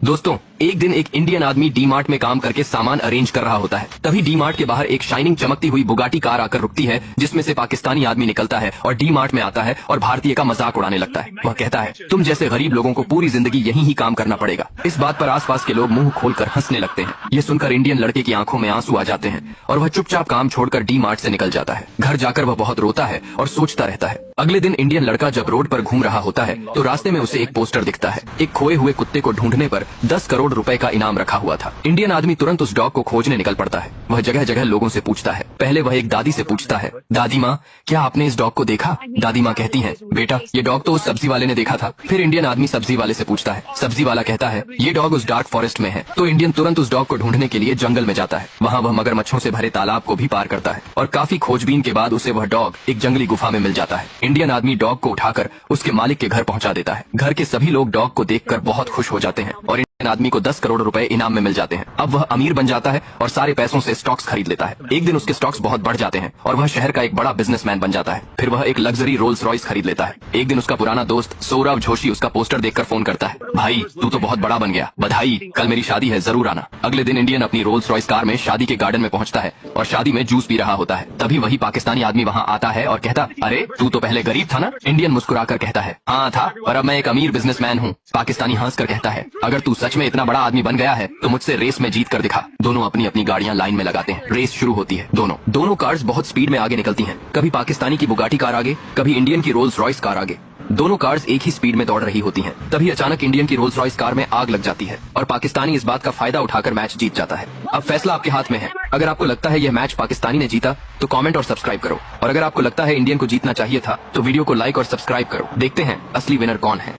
दोस्तों, एक दिन एक इंडियन आदमी डी मार्ट में काम करके सामान अरेंज कर रहा होता है। तभी डी मार्ट के बाहर एक शाइनिंग चमकती हुई बुगाटी कार आकर रुकती है, जिसमें से पाकिस्तानी आदमी निकलता है और डी मार्ट में आता है और भारतीय का मजाक उड़ाने लगता है। वह कहता है, तुम जैसे गरीब लोगों को पूरी जिंदगी यहीं ही काम करना पड़ेगा। इस बात पर आसपास के लोग मुंह खोलकर हंसने लगते हैं। ये सुनकर इंडियन लड़के की आंखों में आंसू आ जाते हैं और वह चुपचाप काम छोड़कर डी मार्ट से निकल जाता है। घर जाकर वह बहुत रोता है और सोचता रहता है। अगले दिन इंडियन लड़का जब रोड पर घूम रहा होता है तो रास्ते में उसे एक पोस्टर दिखता है। एक खोए हुए कुत्ते को ढूंढने पर 10 करोड़ रुपए का इनाम रखा हुआ था। इंडियन आदमी तुरंत उस डॉग को खोजने निकल पड़ता है। वह जगह जगह लोगों से पूछता है। पहले वह एक दादी से पूछता है, दादी माँ, क्या आपने इस डॉग को देखा? दादी माँ कहती है, बेटा, ये डॉग तो उस सब्जी वाले ने देखा था। फिर इंडियन आदमी सब्जी वाले से पूछता है। सब्जी वाला कहता है, ये डॉग उस डार्क फॉरेस्ट में है। तो इंडियन तुरंत उस डॉग को ढूंढने के लिए जंगल में जाता है। वहाँ वह मगरमच्छों से भरे तालाब को भी पार करता है और काफी खोजबीन के बाद उसे वह डॉग एक जंगली गुफा में मिल जाता है। इंडियन आदमी डॉग को उठाकर उसके मालिक के घर पहुंचा देता है। घर के सभी लोग डॉग को देखकर बहुत खुश हो जाते हैं और इंडियन आदमी को 10 करोड़ रुपए इनाम में मिल जाते हैं। अब वह अमीर बन जाता है और सारे पैसों से स्टॉक्स खरीद लेता है। एक दिन उसके स्टॉक्स बहुत बढ़ जाते हैं और वह शहर का एक बड़ा बिजनेसमैन बन जाता है। फिर वह एक लग्जरी रोल्स रॉयस खरीद लेता है। एक दिन उसका पुराना दोस्त सौरभ जोशी उसका पोस्टर देखकर फोन करता है, भाई तू तो बहुत बड़ा बन गया, बधाई, कल मेरी शादी है, जरूर आना। अगले दिन इंडियन अपनी रोल्स रॉयस कार में शादी के गार्डन में पहुंचता है और शादी में जूस पी रहा होता है। तभी वही पाकिस्तानी आदमी वहाँ आता है और कहता, अरे तू तो पहले गरीब था ना? इंडियन मुस्कुराकर कहता है, हाँ था, पर अब मैं एक अमीर बिजनेसमैन हूँ। पाकिस्तानी हंसकर कहता है, अगर तू सच में इतना बड़ा आदमी बन गया है तो मुझसे रेस में जीत कर दिखा। दोनों अपनी अपनी गाड़ियां लाइन में लगाते हैं। रेस शुरू होती है। दोनों कार्स बहुत स्पीड में आगे निकलती हैं। कभी पाकिस्तानी की बुगाटी कार आगे, कभी इंडियन की रोल्स रॉयस कार आगे। दोनों कार्स एक ही स्पीड में दौड़ रही होती हैं। तभी अचानक इंडियन की रोल्स रॉयस कार में आग लग जाती है और पाकिस्तानी इस बात का फायदा उठाकर मैच जीत जाता है। अब फैसला आपके हाथ में है। अगर आपको लगता है यह मैच पाकिस्तानी ने जीता तो कमेंट और सब्सक्राइब करो, और अगर आपको लगता है इंडियन को जीतना चाहिए था तो वीडियो को लाइक और सब्सक्राइब करो। देखते हैं असली विनर कौन है।